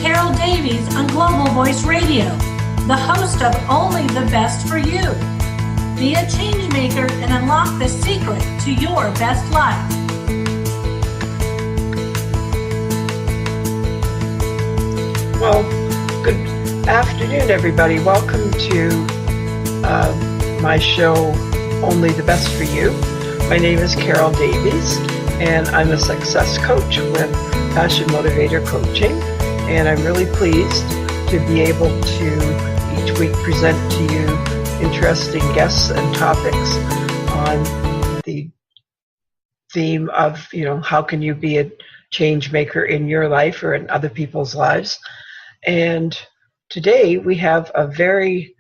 Carol Davies on Global Voice Radio, the host of Only the Best for You. Be a change maker and unlock the secret to your best life. Well, good afternoon, everybody. Welcome to my show, Only the Best for You. My name is Carol Davies, and I'm a success coach with Passion Motivator Coaching. And I'm really pleased to be able to each week present to you interesting guests and topics on the theme of, how can you be a change maker in your life or in other people's lives. And today we have a very,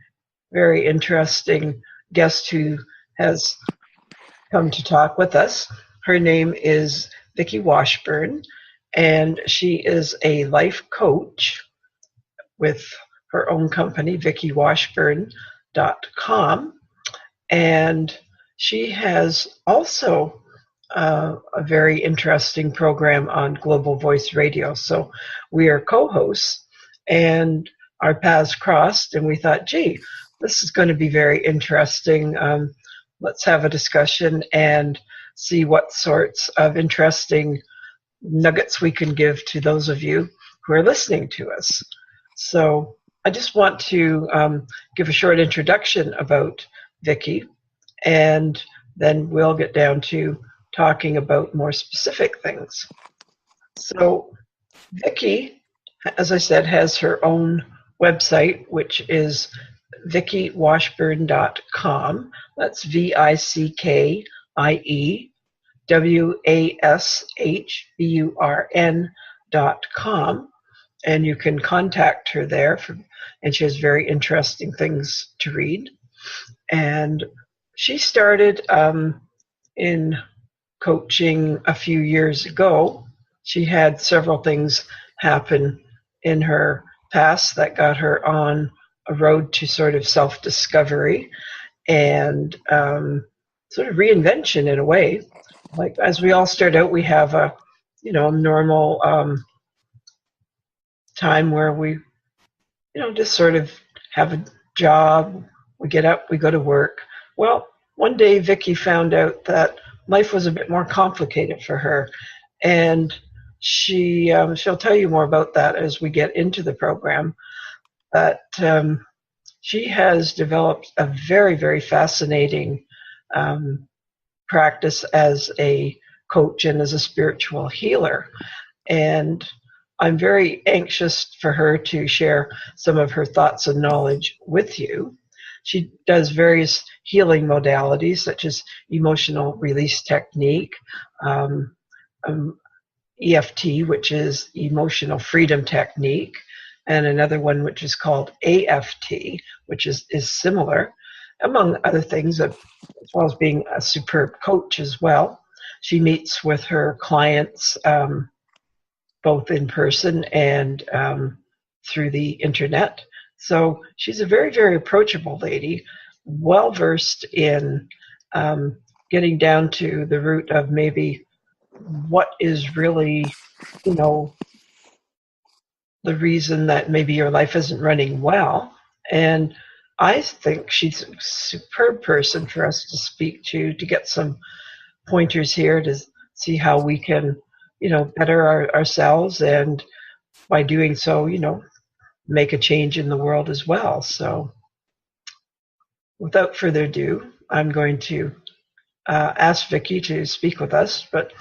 very interesting guest who has come to talk with us. Her name is Vickie Washburn, and she is a life coach with her own company, vickiewashburn.com. And she has also a very interesting program on Global Voice Radio. So we are co-hosts, and our paths crossed, and we thought, gee, this is going to be very interesting. Let's have a discussion and see what sorts of interesting nuggets we can give to those of you who are listening to us. So I just want to give a short introduction about Vickie, and then we'll get down to talking about more specific things. So Vickie, as I said, has her own website, which is vickiewashburn.com. That's VICKIEWASHBURN.com. And you can contact her there, and she has very interesting things to read. And she started in coaching a few years ago. She had several things happen in her past that got her on a road to sort of self-discovery and sort of reinvention in a way. Like, as we all start out, we have a normal time where we just sort of have a job, we get up, we go to work. Well, one day Vickie found out that life was a bit more complicated for her, and she'll tell you more about that as we get into the program. But she has developed a very, very fascinating practice as a coach and as a spiritual healer. And I'm very anxious for her to share some of her thoughts and knowledge with you. She does various healing modalities, such as emotional release technique, EFT, which is emotional freedom technique, and another one which is called AFT, which is similar, among other things, as well as being a superb coach as well. She meets with her clients both in person and through the internet. So she's a very, very approachable lady, well-versed in getting down to the root of maybe what is really, the reason that maybe your life isn't running well. And I think she's a superb person for us to speak to get some pointers here to see how we can, better ourselves, and by doing so, make a change in the world as well. So without further ado, I'm going to ask Vickie to speak with us. But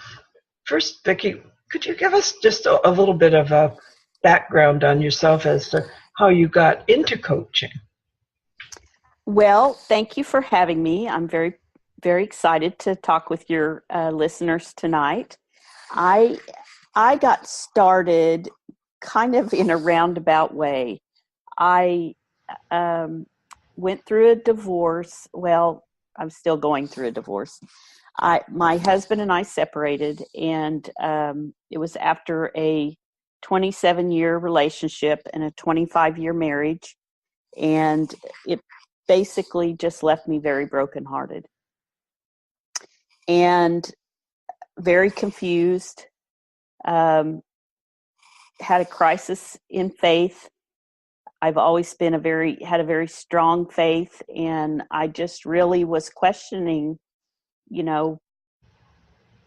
first, Vickie, could you give us just a little bit of a background on yourself as to how you got into coaching? Well, thank you for having me. I'm very, very excited to talk with your listeners tonight. I got started kind of in a roundabout way. I went through a divorce. Well, I'm still going through a divorce. My husband and I separated, and it was after a 27-year relationship and a 25-year marriage, and it basically just left me very brokenhearted and very confused. had a crisis in faith. I've always been had a very strong faith, and I just really was questioning,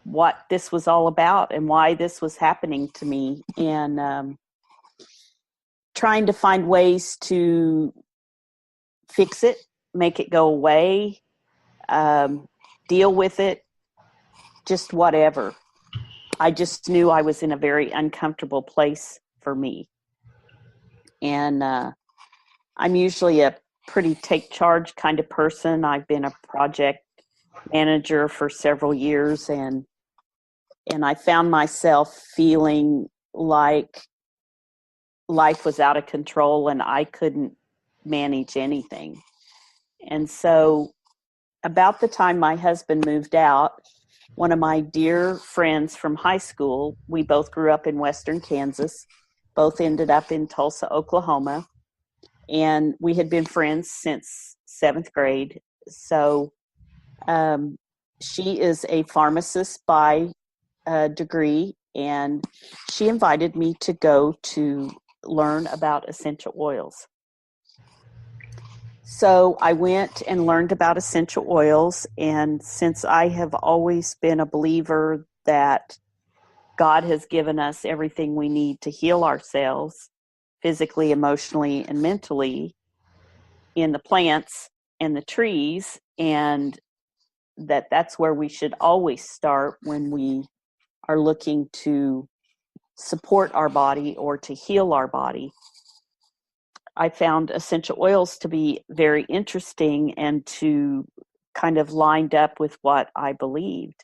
what this was all about and why this was happening to me, and trying to find ways to fix it, make it go away, deal with it, just whatever. I just knew I was in a very uncomfortable place for me. And I'm usually a pretty take charge kind of person. I've been a project manager for several years, and I found myself feeling like life was out of control and I couldn't manage anything. And so about the time my husband moved out, one of my dear friends from high school, we both grew up in Western Kansas, both ended up in Tulsa, Oklahoma, and we had been friends since 7th grade. So she is a pharmacist by degree, and she invited me to go to learn about essential oils. So I went and learned about essential oils, and since I have always been a believer that God has given us everything we need to heal ourselves physically, emotionally, and mentally in the plants and the trees, and that's where we should always start when we are looking to support our body or to heal our body. I found essential oils to be very interesting and to kind of lined up with what I believed.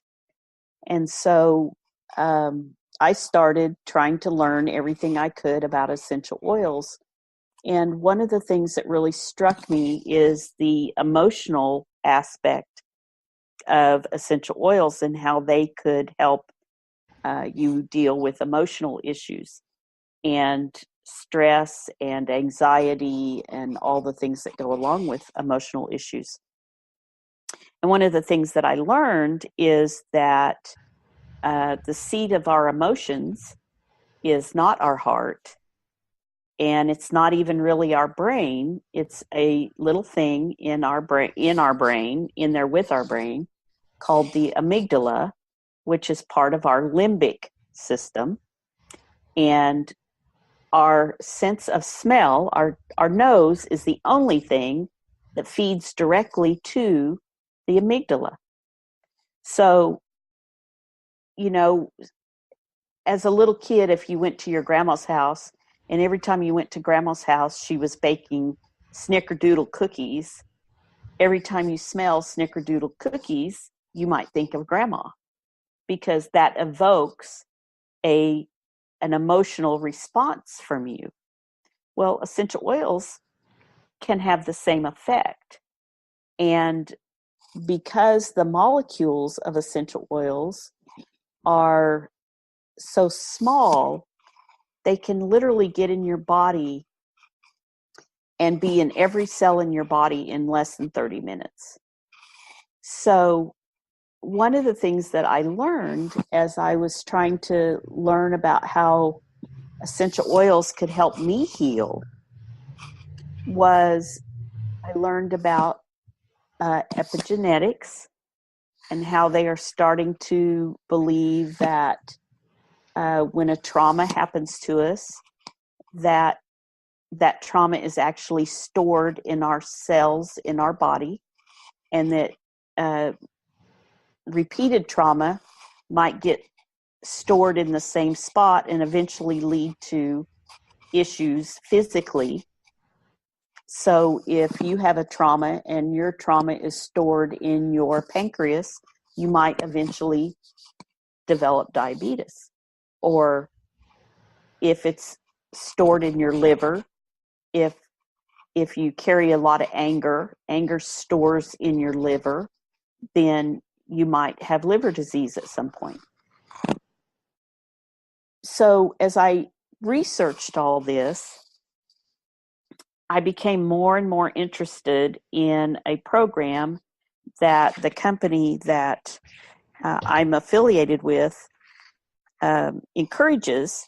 And so I started trying to learn everything I could about essential oils. And one of the things that really struck me is the emotional aspect of essential oils and how they could help you deal with emotional issues and stress and anxiety and all the things that go along with emotional issues. And one of the things that I learned is that the seat of our emotions is not our heart, and it's not even really our brain. It's a little thing in our brain, in there with our brain, called the amygdala, which is part of our limbic system. And our sense of smell, our nose, is the only thing that feeds directly to the amygdala. So, as a little kid, if you went to your grandma's house, and every time you went to grandma's house, she was baking snickerdoodle cookies, every time you smell snickerdoodle cookies, you might think of grandma, because that evokes an emotional response from you. Well, essential oils can have the same effect. And because the molecules of essential oils are so small, they can literally get in your body and be in every cell in your body in less than 30 minutes. So one of the things that I learned as I was trying to learn about how essential oils could help me heal was I learned about epigenetics and how they are starting to believe that when a trauma happens to us, that trauma is actually stored in our cells in our body, and that repeated trauma might get stored in the same spot and eventually lead to issues physically. So if you have a trauma and your trauma is stored in your pancreas, you might eventually develop diabetes. Or if it's stored in your liver, if you carry a lot of anger stores in your liver, then you might have liver disease at some point. So as I researched all this, I became more and more interested in a program that the company that I'm affiliated with encourages,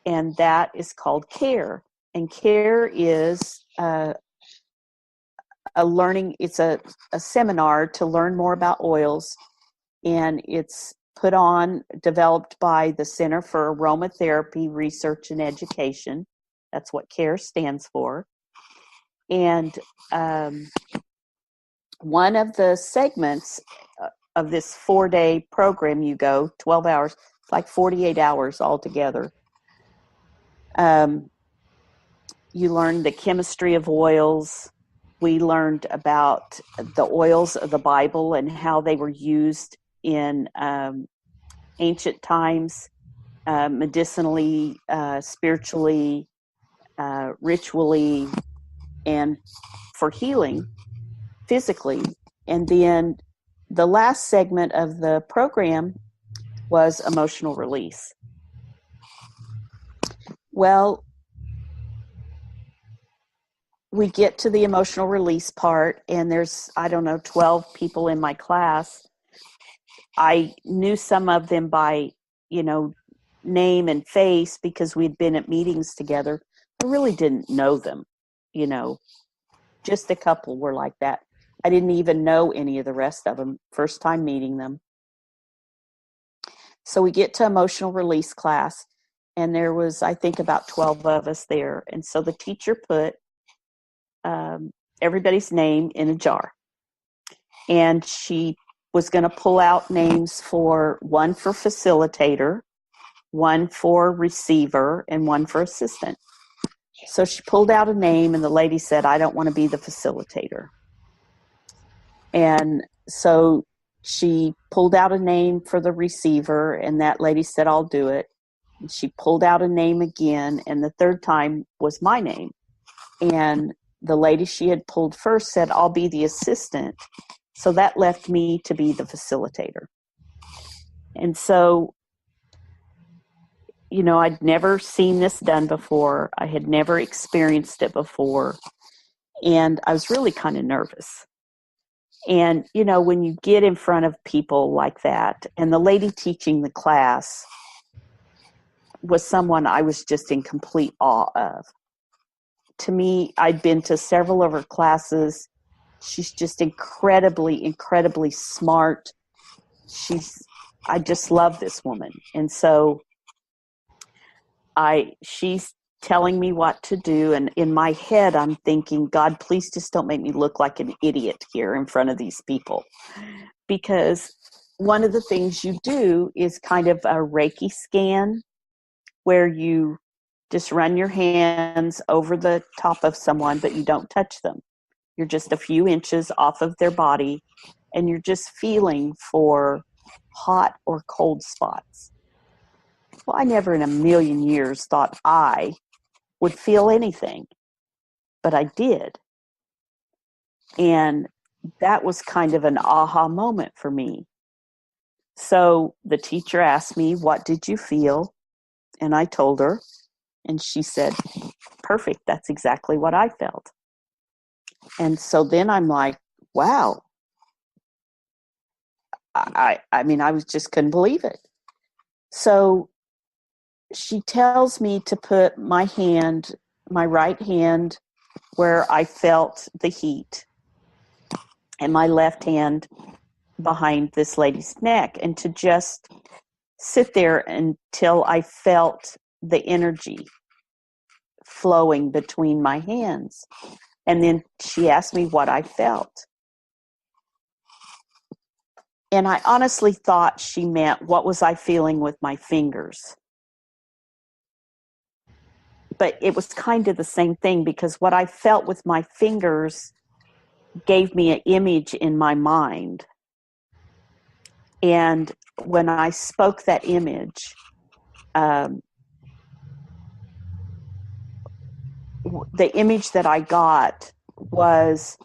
and that is called care. And care is a learning, it's a seminar to learn more about oils, and it's developed by the Center for Aromatherapy Research and Education. That's what CARE stands for. And one of the segments of this 4-day program, you go 12 hours, it's like 48 hours altogether. You learn the chemistry of oils. We learned about the oils of the Bible and how they were used in ancient times, medicinally, spiritually, ritually, and for healing physically. And then the last segment of the program was emotional release. Well, we get to the emotional release part, and there's, 12 people in my class. I knew some of them by, name and face because we'd been at meetings together. I really didn't know them, just a couple were like that. I didn't even know any of the rest of them, first time meeting them. So we get to emotional release class, and there was, I think, about 12 of us there. And so the teacher put everybody's name in a jar. And she was going to pull out names for one for facilitator, one for receiver, and one for assistant. So she pulled out a name, and the lady said, I don't want to be the facilitator. And so she pulled out a name for the receiver, and that lady said, I'll do it. And she pulled out a name again, and the third time was my name. And the lady she had pulled first said, I'll be the assistant. So that left me to be the facilitator. And so, I'd never seen this done before. I had never experienced it before. And I was really kind of nervous. And, when you get in front of people like that, and the lady teaching the class was someone I was just in complete awe of. To me, I'd been to several of her classes. She's just incredibly, incredibly smart. I just love this woman. And so she's telling me what to do. And in my head, I'm thinking, God, please just don't make me look like an idiot here in front of these people. Because one of the things you do is kind of a Reiki scan, where you just run your hands over the top of someone, but you don't touch them. You're just a few inches off of their body, and you're just feeling for hot or cold spots. Well, I never in a million years thought I would feel anything, but I did. And that was kind of an aha moment for me. So the teacher asked me, what did you feel? And I told her, and she said, perfect, that's exactly what I felt. And so then I'm like, wow. I was just couldn't believe it. So she tells me to put my right hand where I felt the heat, and my left hand behind this lady's neck, and to just sit there until I felt the energy flowing between my hands. And then she asked me what I felt. And I honestly thought she meant, what was I feeling with my fingers? But it was kind of the same thing, because what I felt with my fingers gave me an image in my mind. And when I spoke that image, the image that I got was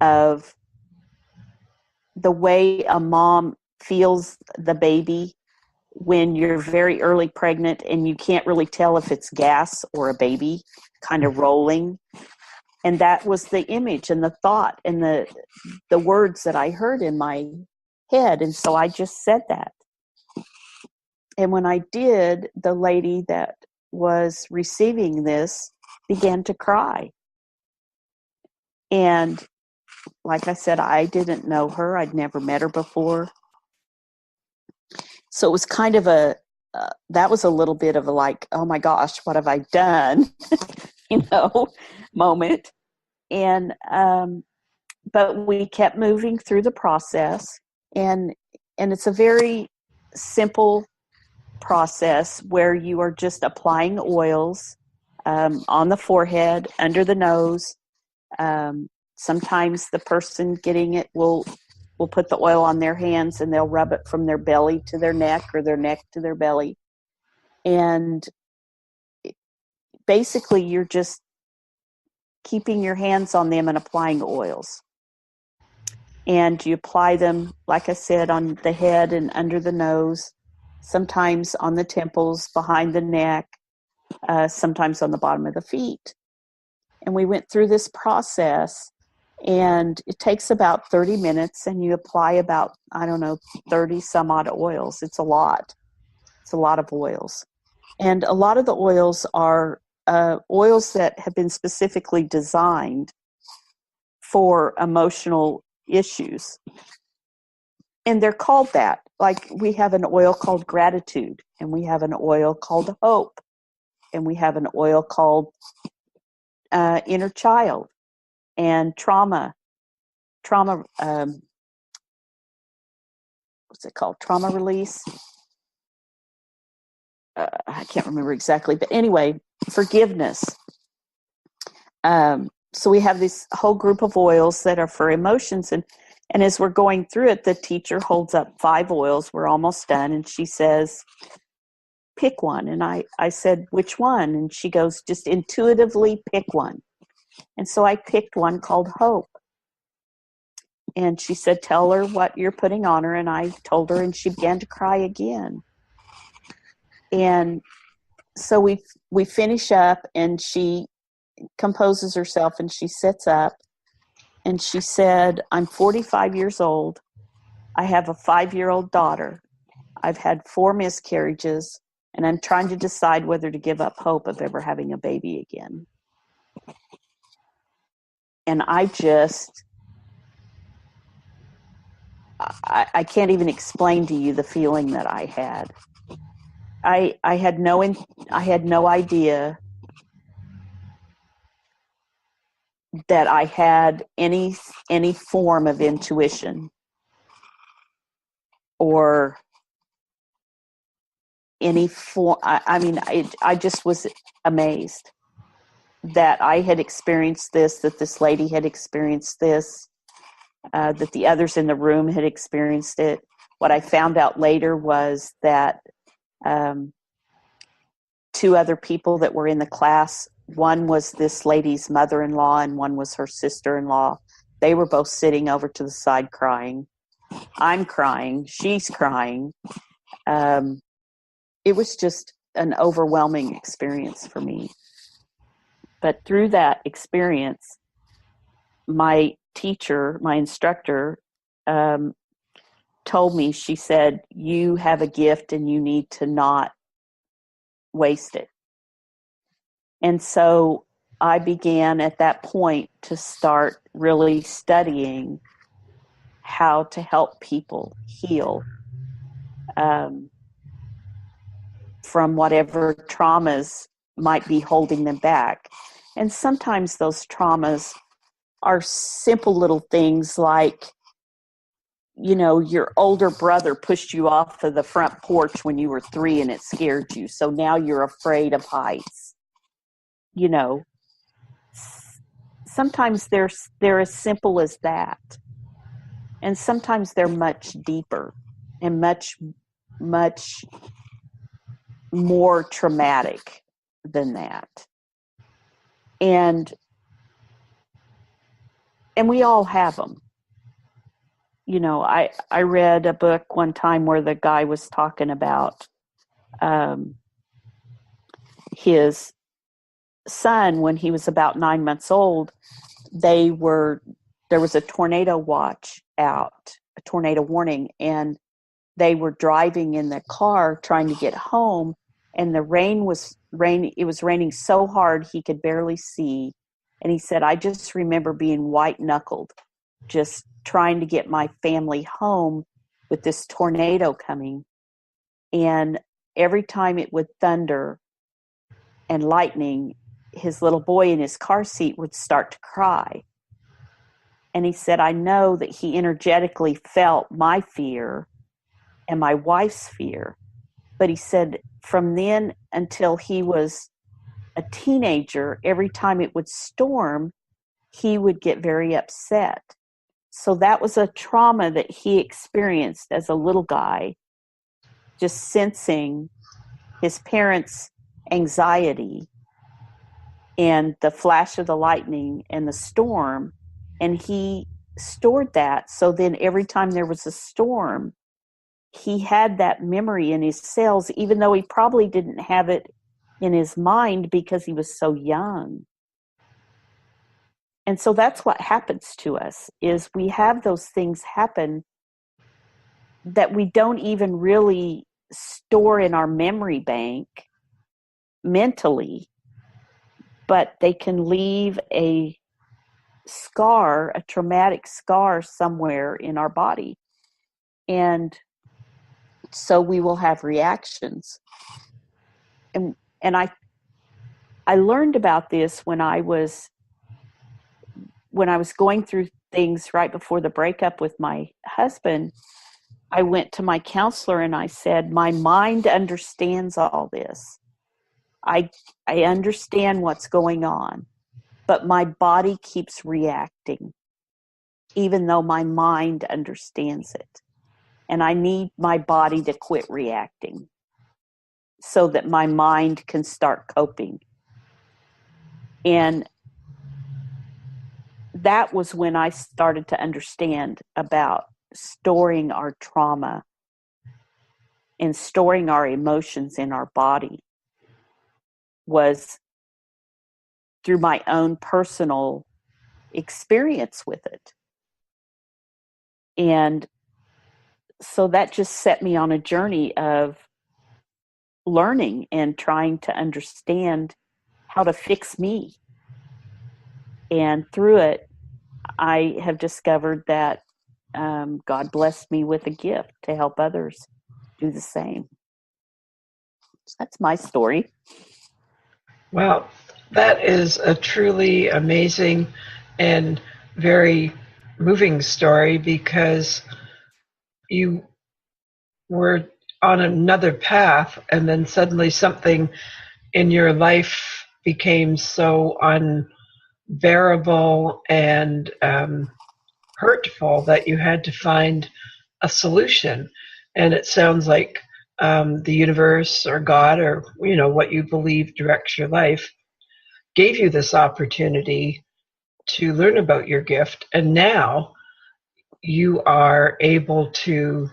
of the way a mom feels the baby when you're very early pregnant and you can't really tell if it's gas or a baby kind of rolling. And that was the image and the thought and the words that I heard in my head. And so I just said that. And when I did, the lady that was receiving this began to cry. And like I said, I didn't know her. I'd never met her before. So it was kind of that was a little bit of a like, oh my gosh, what have I done? Moment. And, but we kept moving through the process, and it's a very simple process where you are just applying oils on the forehead, under the nose. Sometimes the person getting it will put the oil on their hands and they'll rub it from their belly to their neck or their neck to their belly. And basically you're just keeping your hands on them and applying oils. And you apply them, like I said, on the head and under the nose, sometimes on the temples, behind the neck, sometimes on the bottom of the feet. And we went through this process, and it takes about 30 minutes, and you apply about, 30 some odd oils. It's a lot. It's a lot of oils. And a lot of the oils are oils that have been specifically designed for emotional issues. And they're called that. Like we have an oil called gratitude, and we have an oil called hope, and we have an oil called inner child and trauma, what's it called? Trauma release. I can't remember exactly, but anyway, forgiveness. So we have this whole group of oils that are for emotions. And as we're going through it, the teacher holds up 5 oils. We're almost done. And she says, pick one. And I said, which one? And she goes, just intuitively pick one. And so I picked one called hope. And she said, tell her what you're putting on her. And I told her, and she began to cry again. And so we finish up, and she composes herself, and she sits up, and she said, I'm 45 years old. I have a 5-year-old daughter. I've had 4 miscarriages, and I'm trying to decide whether to give up hope of ever having a baby again. And I can't even explain to you the feeling that I had. I had no idea that I had any form of intuition or any form. I just was amazed that I had experienced this, that this lady had experienced this, that the others in the room had experienced it. What I found out later was that 2 other people that were in the class, one was this lady's mother-in-law and one was her sister-in-law. They were both sitting over to the side crying. I'm crying. She's crying. It was just an overwhelming experience for me. But through that experience, my teacher, my instructor, told me, she said, you have a gift and you need to not waste it. And so I began at that point to start really studying how to help people heal from whatever traumas might be holding them back. And sometimes those traumas are simple little things like, your older brother pushed you off of the front porch when you were 3 and it scared you. So now you're afraid of heights. Sometimes they're as simple as that. And sometimes they're much deeper and much, much more traumatic than that. And we all have them. I read a book one time where the guy was talking about his son when he was about 9 months old. There was a tornado watch out, a tornado warning, and they were driving in the car trying to get home, and the rain was raining. It was raining so hard he could barely see. And he said, I just remember being white-knuckled, just trying to get my family home with this tornado coming. And every time it would thunder and lightning, his little boy in his car seat would start to cry. And he said, I know that he energetically felt my fear and my wife's fear. But he said from then until he was a teenager, every time it would storm, he would get very upset. So that was a trauma that he experienced as a little guy, just sensing his parents' anxiety and the flash of the lightning and the storm. And he stored that. So then every time there was a storm, he had that memory in his cells, even though he probably didn't have it in his mind because he was so young. And so that's what happens to us, is we have those things happen that we don't even really store in our memory bank mentally, but they can leave a scar, a traumatic scar somewhere in our body. And so we will have reactions. And I learned about this when I was going through things right before the breakup with my husband. I went to my counselor and I said, my mind understands all this. I understand what's going on, but my body keeps reacting, even though my mind understands it. And I need my body to quit reacting so that my mind can start coping. And that was when I started to understand about storing our trauma and storing our emotions in our body, was through my own personal experience with it. And so that just set me on a journey of learning and trying to understand how to fix me. And through it, I have discovered that God blessed me with a gift to help others do the same. So that's my story. Wow, that is a truly amazing and very moving story, because you were on another path and then suddenly something in your life became so unbearable and hurtful that you had to find a solution. And it sounds like the universe or God, or what you believe directs your life, gave you this opportunity to learn about your gift. And now you are able to,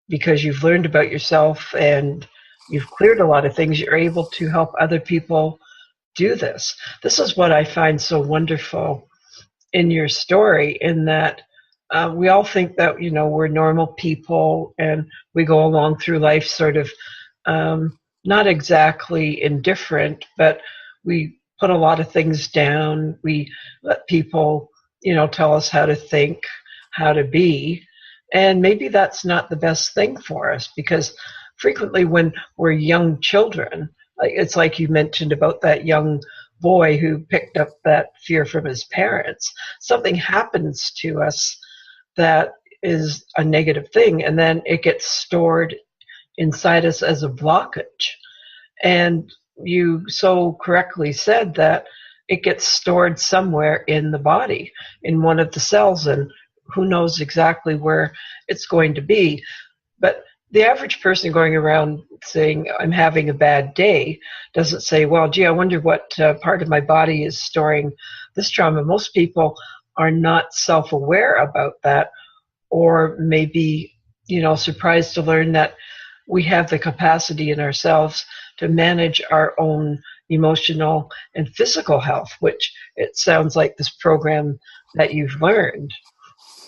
because you've learned about yourself and you've cleared a lot of things, you're able to help other people do this. This is what I find so wonderful in your story, in that we all think that, we're normal people and we go along through life sort of not exactly indifferent, but we put a lot of things down. We let people, tell us how to think, how to be. And maybe that's not the best thing for us, because frequently when we're young children, it's like you mentioned about that young boy who picked up that fear from his parents. Something happens to us that is a negative thing, and then it gets stored inside us as a blockage. And you so correctly said that it gets stored somewhere in the body, in one of the cells, and who knows exactly where it's going to be. But the average person going around saying, I'm having a bad day, doesn't say, well, gee, I wonder what part of my body is storing this trauma. Most people are not self-aware about that, or maybe, surprised to learn that we have the capacity in ourselves to manage our own emotional and physical health, which it sounds like this program that you've learned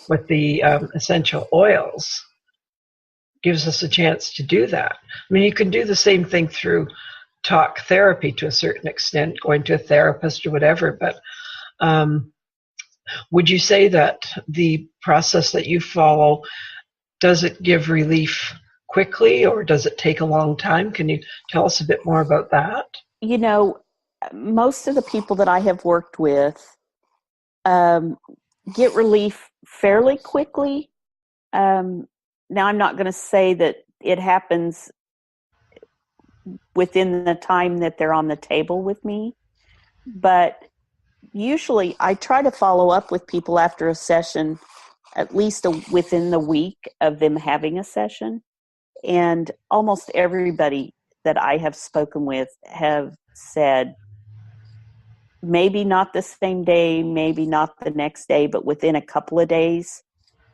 with the essential oils gives us a chance to do that. I mean, you can do the same thing through talk therapy to a certain extent, going to a therapist or whatever, but would you say that the process that you follow, does it give relief quickly or does it take a long time? Can you tell us a bit more about that? You know, most of the people that I have worked with get relief fairly quickly. Now, I'm not going to say that it happens within the time that they're on the table with me, but usually I try to follow up with people after a session, at least within the week of them having a session. And almost everybody that I have spoken with have said, maybe not the same day, maybe not the next day, but within a couple of days,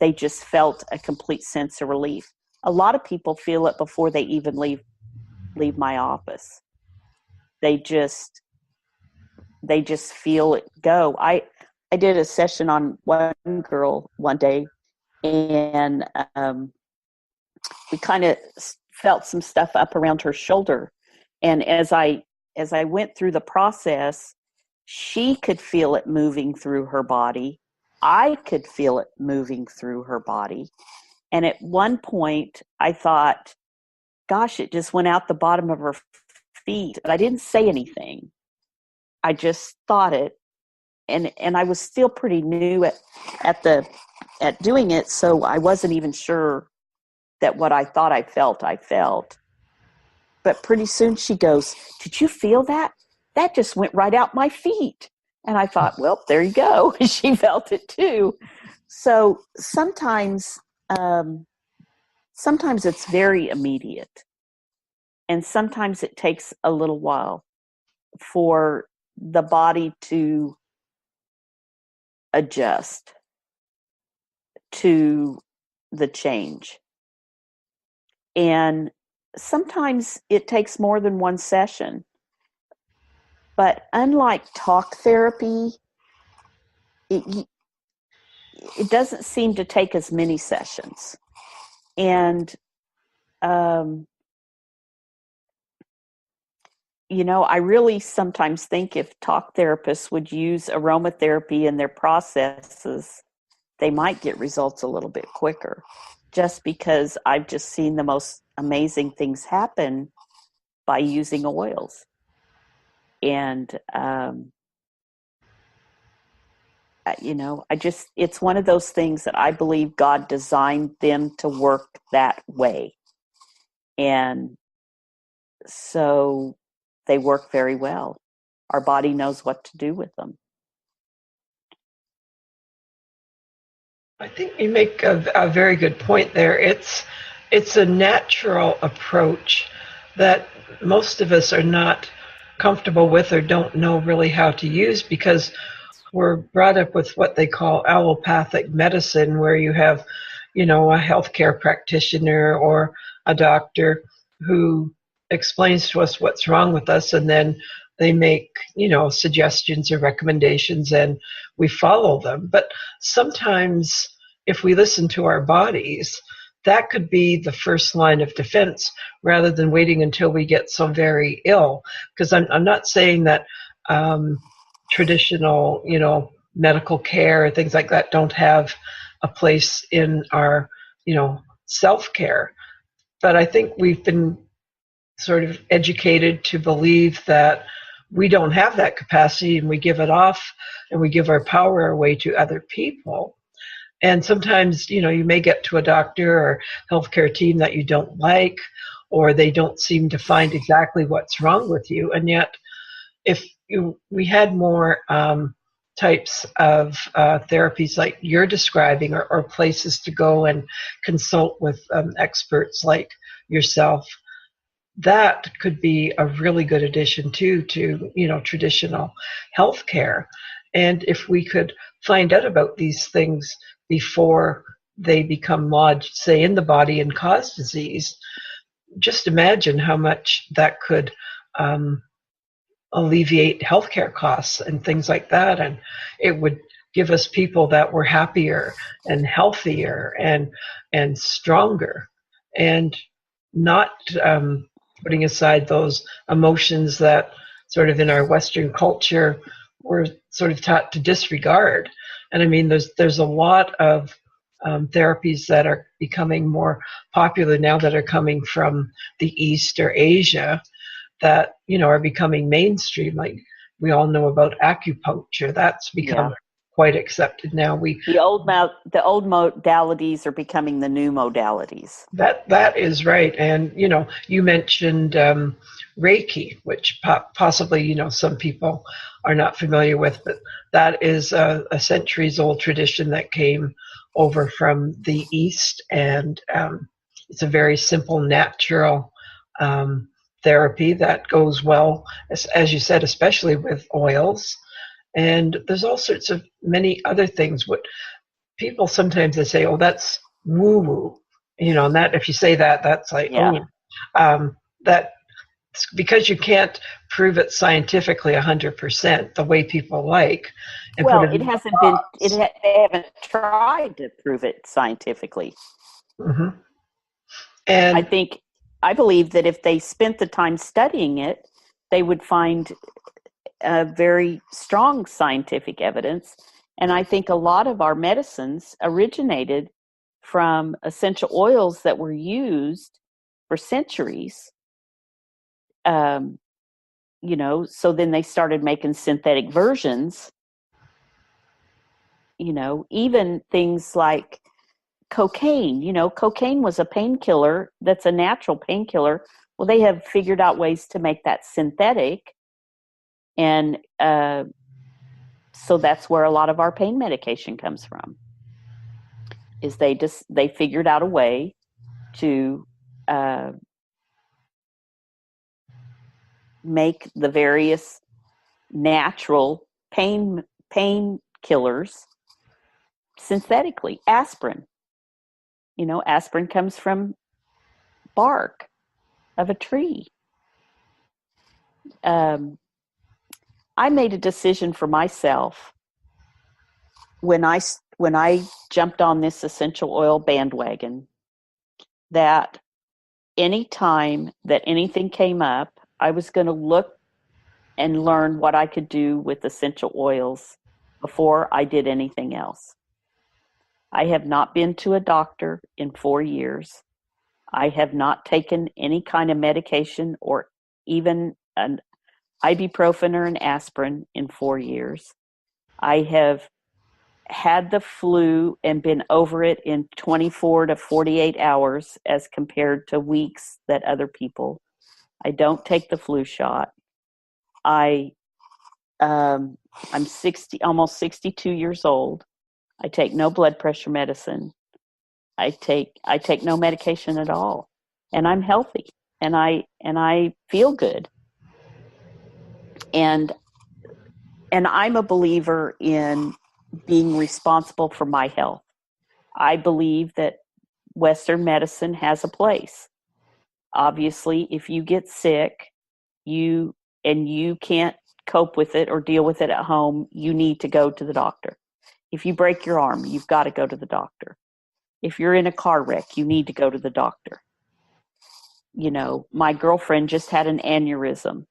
they just felt a complete sense of relief. A lot of people feel it before they even leave my office. They just feel it go. I did a session on one girl one day, and we kind of felt some stuff up around her shoulder. And as I went through the process, she could feel it moving through her body. I could feel it moving through her body. And at one point, I thought, gosh, it just went out the bottom of her feet. But I didn't say anything. I just thought it. And I was still pretty new at doing it, so I wasn't even sure that what I thought I felt. But pretty soon she goes, "Did you feel that? That just went right out my feet." And I thought, well, there you go. She felt it too. So sometimes it's very immediate. And sometimes it takes a little while for the body to adjust to the change. And sometimes it takes more than one session. But unlike talk therapy, it doesn't seem to take as many sessions. And, I really sometimes think if talk therapists would use aromatherapy in their processes, they might get results a little bit quicker, just because I've just seen the most amazing things happen by using oils. And, it's one of those things that I believe God designed them to work that way. And so they work very well. Our body knows what to do with them. I think you make a very good point there. It's a natural approach that most of us are not comfortable with or don't know really how to use, because we're brought up with what they call allopathic medicine, where you have, a healthcare practitioner or a doctor who explains to us what's wrong with us, and then they make, suggestions or recommendations, and we follow them. But sometimes if we listen to our bodies, that could be the first line of defense rather than waiting until we get so very ill. Because I'm not saying that traditional, medical care or things like that don't have a place in our, self-care. But I think we've been sort of educated to believe that we don't have that capacity, and we give it off and we give our power away to other people. And sometimes, you may get to a doctor or healthcare team that you don't like, or they don't seem to find exactly what's wrong with you. And yet, if we had more types of therapies like you're describing, or places to go and consult with experts like yourself, that could be a really good addition to traditional healthcare. And if we could find out about these things before they become lodged, say, in the body and cause disease, just imagine how much that could alleviate healthcare costs and things like that. And it would give us people that were happier and healthier and stronger. and not putting aside those emotions that sort of in our Western culture we're sort of taught to disregard. And I mean, there's a lot of therapies that are becoming more popular now that are coming from the East or Asia that, you know, are becoming mainstream. Like we all know about acupuncture. That's become quite accepted now. The old modalities are becoming the new modalities. That is right. And, you know, you mentioned Reiki, which possibly, you know, some people are not familiar with, but that is a centuries old tradition that came over from the East. And it's a very simple, natural therapy that goes well, as you said, especially with oils. And there's all sorts of many other things. What people sometimes they say, oh, that's woo woo, you know, and that if you say that, that's like, that because you can't prove it scientifically 100% the way people like. And well, it hasn't been. They haven't tried to prove it scientifically. Mm-hmm. And I believe that if they spent the time studying it, they would find very strong scientific evidence. And I think a lot of our medicines originated from essential oils that were used for centuries. You know, so then they started making synthetic versions. You know, even things like cocaine. You know, cocaine was a painkiller that's a natural painkiller. Well, they have figured out ways to make that synthetic. And so that's where a lot of our pain medication comes from, is they figured out a way to make the various natural painkillers synthetically. Aspirin, you know, aspirin comes from bark of a tree. I made a decision for myself when I jumped on this essential oil bandwagon that any time that anything came up, I was going to look and learn what I could do with essential oils before I did anything else. I have not been to a doctor in 4 years. I have not taken any kind of medication or even an ibuprofen or an aspirin in 4 years. I have had the flu and been over it in 24 to 48 hours as compared to weeks that other people. I don't take the flu shot. I'm almost 62 years old. I take no blood pressure medicine. I take no medication at all, and I'm healthy, and I feel good. And I'm a believer in being responsible for my health. I believe that Western medicine has a place. Obviously, if you get sick, you can't cope with it or deal with it at home, you need to go to the doctor. If you break your arm, you've got to go to the doctor. If you're in a car wreck, you need to go to the doctor. You know, my girlfriend just had an aneurysm.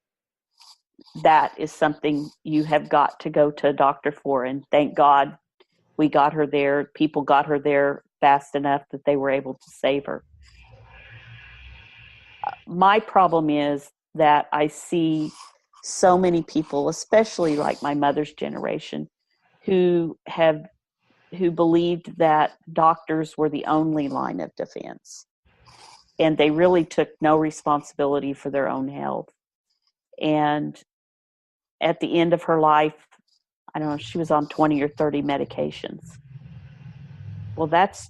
That is something you have got to go to a doctor for. And thank God we got her there. People got her there fast enough that they were able to save her. My problem is that I see so many people, especially like my mother's generation, who believed that doctors were the only line of defense. And they really took no responsibility for their own health. And at the end of her life, I don't know, she was on 20 or 30 medications. Well, that's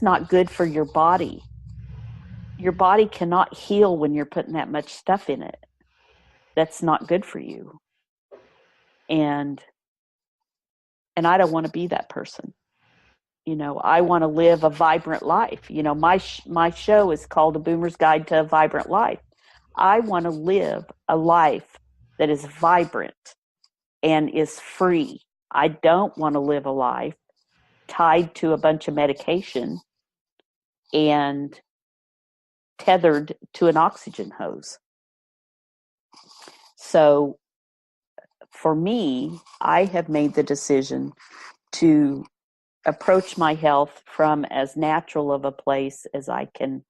not good for your body. Your body cannot heal when you're putting that much stuff in it. That's not good for you. And I don't want to be that person. You know, I want to live a vibrant life. You know, my show is called A Boomer's Guide to a Vibrant Life. I want to live a life that is vibrant and is free. I don't want to live a life tied to a bunch of medication and tethered to an oxygen hose. So for me, I have made the decision to approach my health from as natural of a place as I can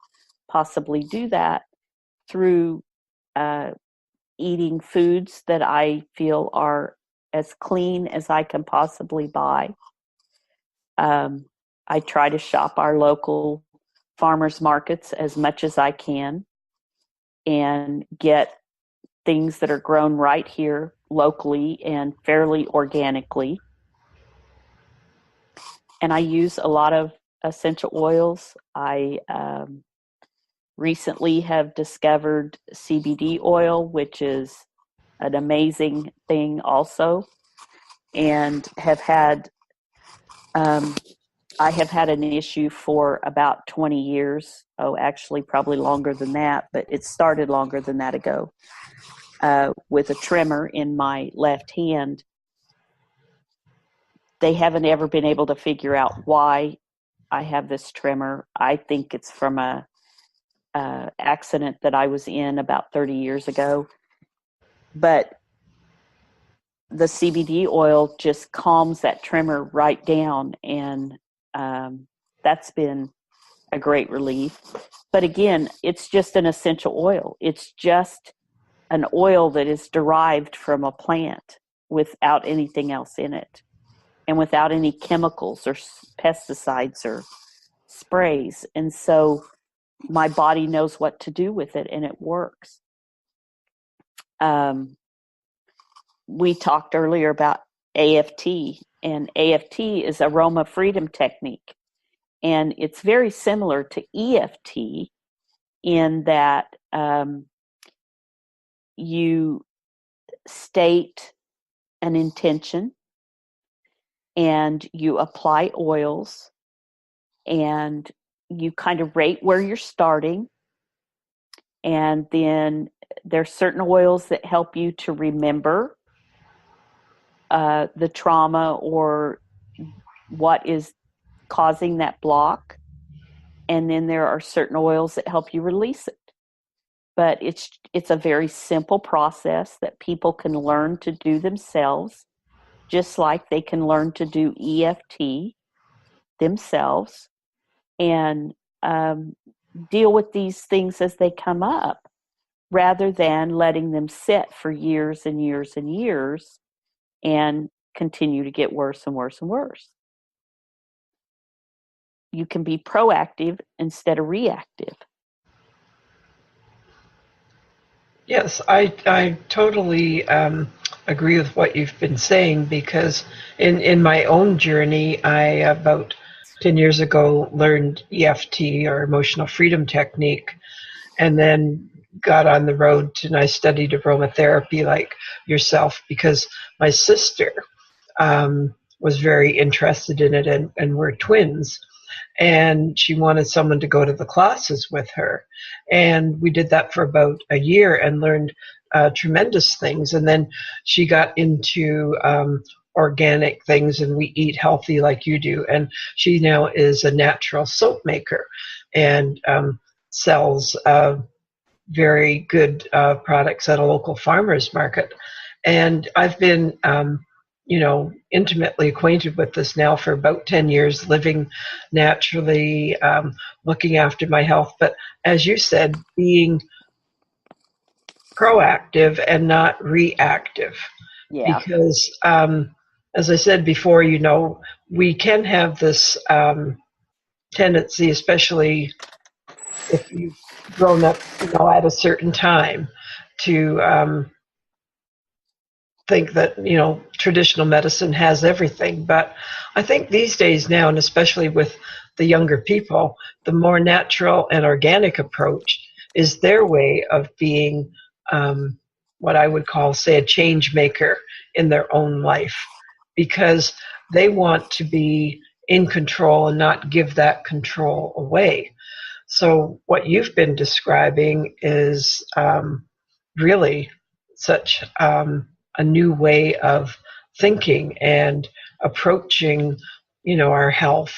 possibly do that through eating foods that I feel are as clean as I can possibly buy. I try to shop our local farmers markets as much as I can and get things that are grown right here locally and fairly organically. And I use a lot of essential oils. I recently have discovered CBD oil, which is an amazing thing also, and have had I have had an issue for about 20 years. Oh, actually, probably longer than that, but it started longer than that ago, with a tremor in my left hand. They haven't ever been able to figure out why I have this tremor. I think it's from a accident that I was in about 30 years ago. But the CBD oil just calms that tremor right down, and that's been a great relief. But again, it's just an essential oil. It's just an oil that is derived from a plant without anything else in it and without any chemicals or pesticides or sprays. And so my body knows what to do with it, and it works. We talked earlier about AFT, and AFT is aroma freedom technique. And it's very similar to EFT in that you state an intention and you apply oils and you kind of rate where you're starting. And then there's certain oils that help you to remember the trauma or what is causing that block. And then there are certain oils that help you release it. But it's a very simple process that people can learn to do themselves, just like they can learn to do EFT themselves and deal with these things as they come up, rather than letting them sit for years and years and years and continue to get worse and worse and worse. You can be proactive instead of reactive. Yes, I totally agree with what you've been saying, because in my own journey, I about 10 years ago learned EFT, or emotional freedom technique, and then got on the road and I studied aromatherapy like yourself, because my sister was very interested in it, and we're twins. And she wanted someone to go to the classes with her. And we did that for about a year and learned tremendous things. And then she got into organic things, and we eat healthy like you do. And she now is a natural soap maker and sells very good products at a local farmer's market. And I've been intimately acquainted with this now for about 10 years, living naturally, looking after my health. But as you said, being proactive and not reactive. Yeah. Because, as I said before, we can have this tendency, especially if you've grown up, at a certain time, to think that traditional medicine has everything. But I think these days now, and especially with the younger people, the more natural and organic approach is their way of being what I would call, say, a change maker in their own life, because they want to be in control and not give that control away. So what you've been describing is really such a new way of thinking and approaching, our health,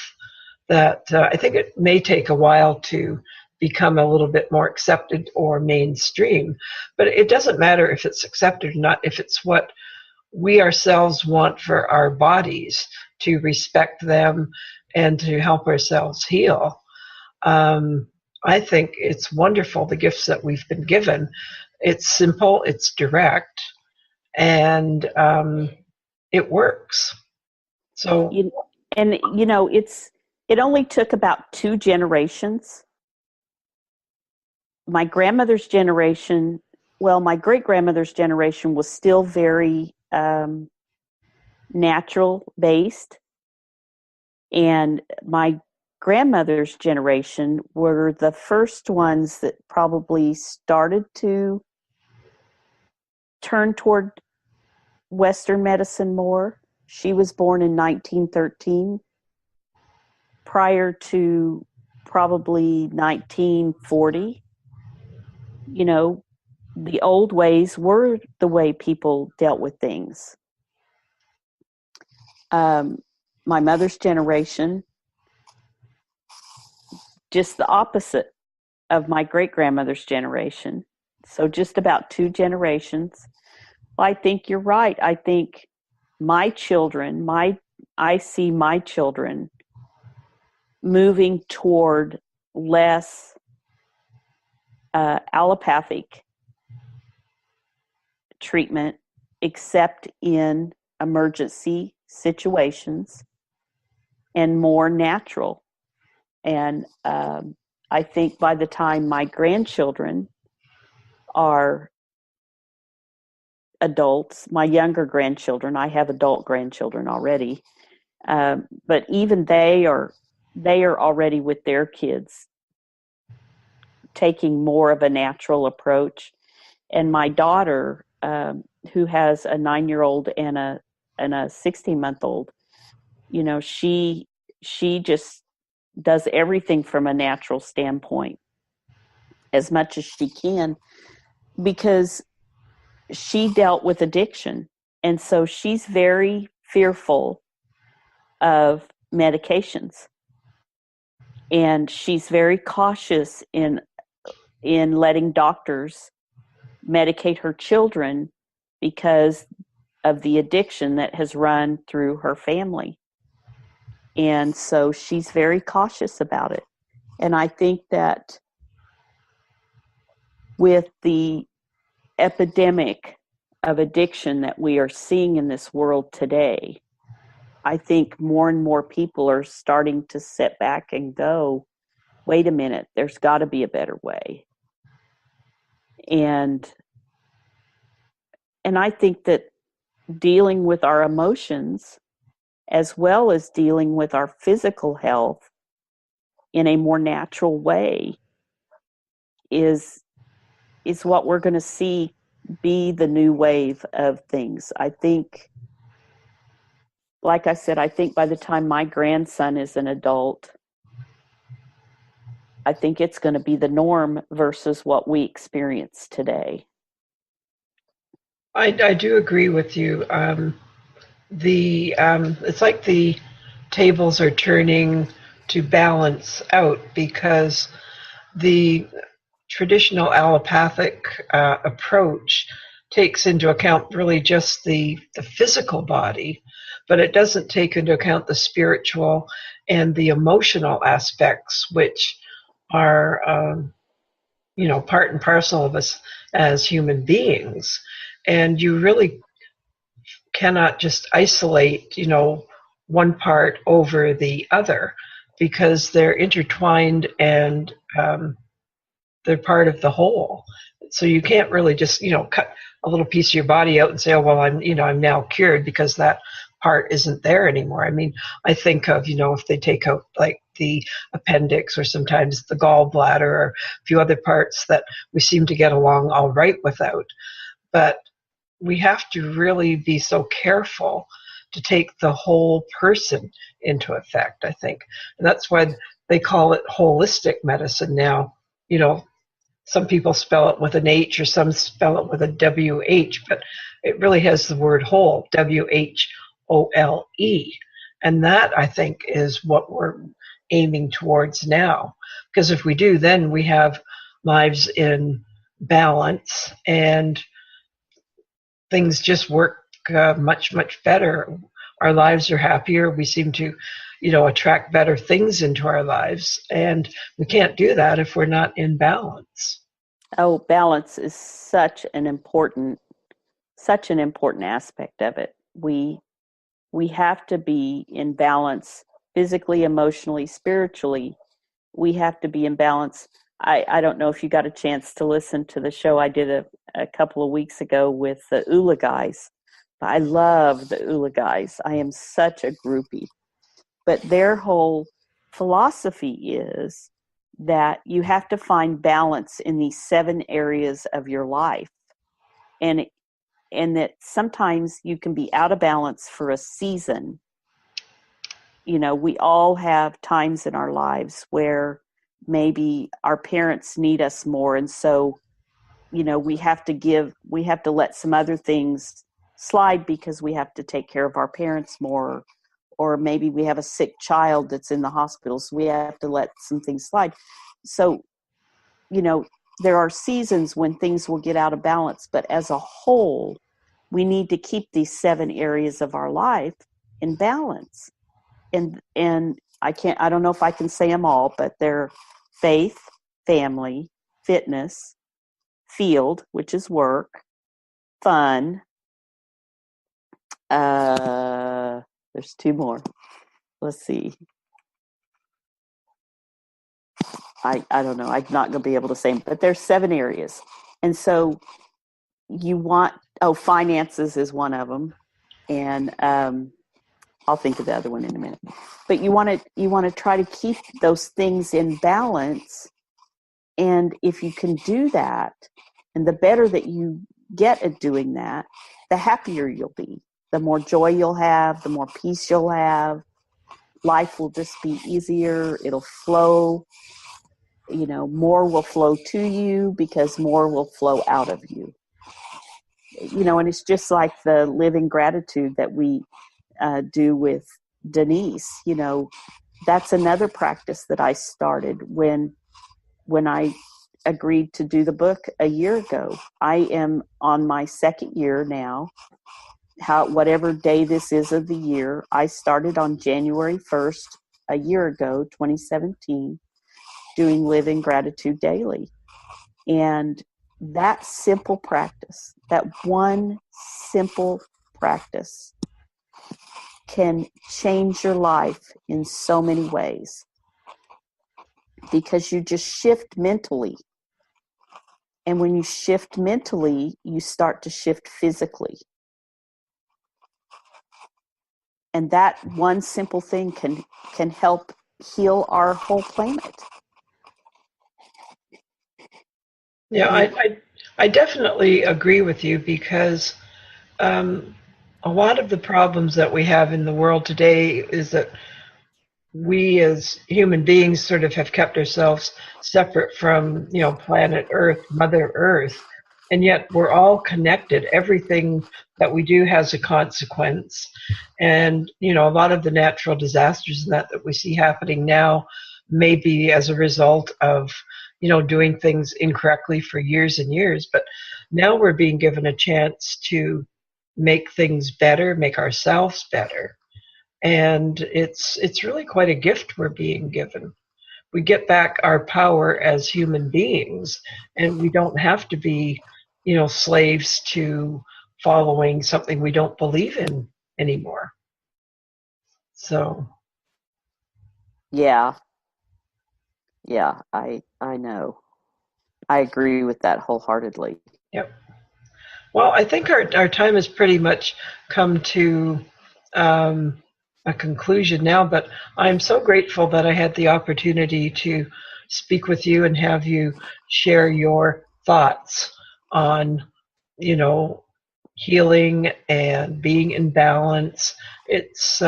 that I think it may take a while to become a little bit more accepted or mainstream. But it doesn't matter if it's accepted or not, if it's what we ourselves want for our bodies, to respect them and to help ourselves heal. I think it's wonderful, the gifts that we've been given. It's simple, it's direct, and it works. So, it only took about 2 generations. My grandmother's generation, my great-grandmother's generation was still very natural based, and my grandmother's generation were the first ones that probably started to turn toward Western medicine more. She was born in 1913. Prior to probably 1940, the old ways were the way people dealt with things. My mother's generation, just the opposite of my great-grandmother's generation. So just about 2 generations. I think you're right. I think my children, I see my children moving toward less allopathic treatment, except in emergency situations, and more natural. And I think by the time my grandchildren are adults, my younger grandchildren, I have adult grandchildren already, but even they are already with their kids taking more of a natural approach. And my daughter, who has a 9-year-old and a 16-month-old, she just does everything from a natural standpoint as much as she can, because she dealt with addiction. And so she's very fearful of medications. And she's very cautious in letting doctors medicate her children because of the addiction that has run through her family. And so she's very cautious about it. And I think that with the epidemic of addiction that we are seeing in this world today, I think more and more people are starting to sit back and go, wait a minute, there's got to be a better way. And I think that dealing with our emotions as well as dealing with our physical health in a more natural way is what we're going to see be the new wave of things. I think, like I said, I think by the time my grandson is an adult, I think it's going to be the norm versus what we experience today. I do agree with you. It's like the tables are turning to balance out, because the traditional allopathic approach takes into account really just the physical body, but it doesn't take into account the spiritual and the emotional aspects, which are part and parcel of us as human beings. And you really cannot just isolate one part over the other, because they're intertwined and they're part of the whole. So you can't really just cut a little piece of your body out and say, oh well, I'm now cured because that part isn't there anymore. I mean, I think of if they take out like the appendix or sometimes the gallbladder or a few other parts that we seem to get along all right without, but we have to really be so careful to take the whole person into effect, I think. And that's why they call it holistic medicine now. Some people spell it with an H or some spell it with a W-H, but it really has the word whole, W-H-O-L-E. And that, I think, is what we're aiming towards now. Because if we do, then we have lives in balance and things just work much, much better. Our lives are happier. We seem to, attract better things into our lives. And we can't do that if we're not in balance. Oh, balance is such an important aspect of it. We have to be in balance physically, emotionally, spiritually. We have to be in balance. I don't know if you got a chance to listen to the show I did a couple of weeks ago with the ULA guys. I love the ULA guys. I am such a groupie. But their whole philosophy is that you have to find balance in these 7 areas of your life. And that sometimes you can be out of balance for a season. We all have times in our lives where maybe our parents need us more. And so, we have to let some other things slide because we have to take care of our parents more. Or maybe we have a sick child that's in the hospital, so we have to let some things slide. So, there are seasons when things will get out of balance, but as a whole, we need to keep these 7 areas of our life in balance. And I don't know if I can say them all, but they're faith, family, fitness, field, which is work, fun. There's 2 more. Let's see. I don't know. I'm not going to be able to say them, but there's 7 areas. And so finances is one of them. And I'll think of the other one in a minute. But you want to try to keep those things in balance. And if you can do that, and the better that you get at doing that, the happier you'll be. The more joy you'll have, the more peace you'll have. Life will just be easier. It'll flow. More will flow to you because more will flow out of you. And it's just like the living gratitude that we do with Denise. That's another practice that I started when I agreed to do the book a year ago. I am on my 2nd year now. Whatever day this is of the year, I started on January 1st a year ago, 2017, doing Living Gratitude Daily. And that simple practice, that one simple practice, can change your life in so many ways because you just shift mentally. And when you shift mentally, you start to shift physically. And that one simple thing can help heal our whole planet. Yeah, I definitely agree with you because a lot of the problems that we have in the world today is that we as human beings sort of have kept ourselves separate from, planet Earth, Mother Earth, and yet we're all connected. Everything that we do has a consequence. And, a lot of the natural disasters that we see happening now may be as a result of, doing things incorrectly for years and years. But now we're being given a chance to make things better, make ourselves better. And it's really quite a gift we're being given. We get back our power as human beings, and we don't have to be, slaves to following something we don't believe in anymore. So. Yeah, I know. I agree with that wholeheartedly. Yep. Well, I think our time has pretty much come to a conclusion now, but I'm so grateful that I had the opportunity to speak with you and have you share your thoughts on, healing and being in balance. It's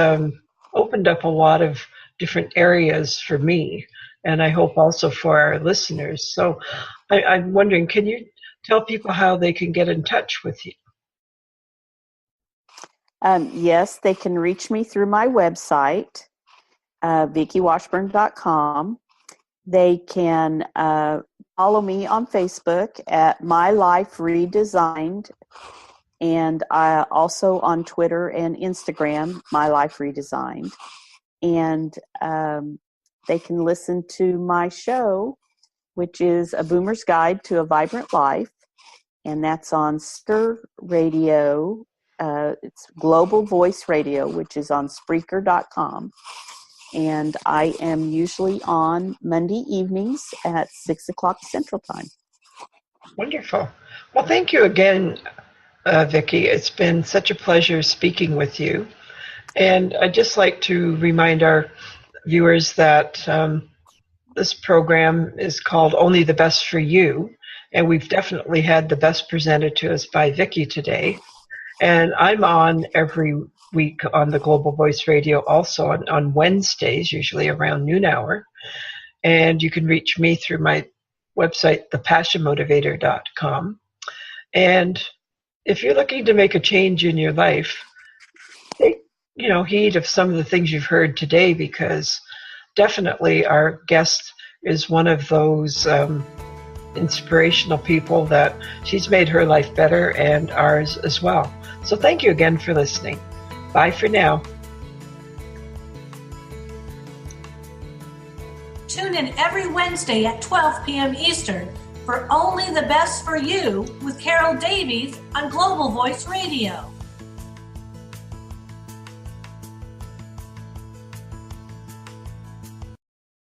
opened up a lot of different areas for me, and I hope also for our listeners. So I'm wondering, can you tell people how they can get in touch with you? Yes, they can reach me through my website. vickiewashburn.com. They can follow me on Facebook at myliferedesigned, and also on Twitter and Instagram, myliferedesigned. And they can listen to my show, which is A Boomer's Guide to a Vibrant Life, and that's on Radio. It's Global Voice Radio, which is on Spreaker.com. And I am usually on Monday evenings at 6 o'clock Central Time. Wonderful. Well, thank you again, Vickie. It's been such a pleasure speaking with you. And I'd just like to remind our viewers that this program is called Only the Best for You. And we've definitely had the best presented to us by Vickie today. And I'm on every week on the Global Voice Radio, also on Wednesdays, usually around noon hour. And you can reach me through my website, thepassionmotivator.com. And if you're looking to make a change in your life, take heed of some of the things you've heard today, because definitely our guest is one of those inspirational people that she's made her life better and ours as well. So thank you again for listening. Bye for now. Tune in every Wednesday at 12 p.m. Eastern for Only the Best for You with Carol Davies on Global Voice Radio.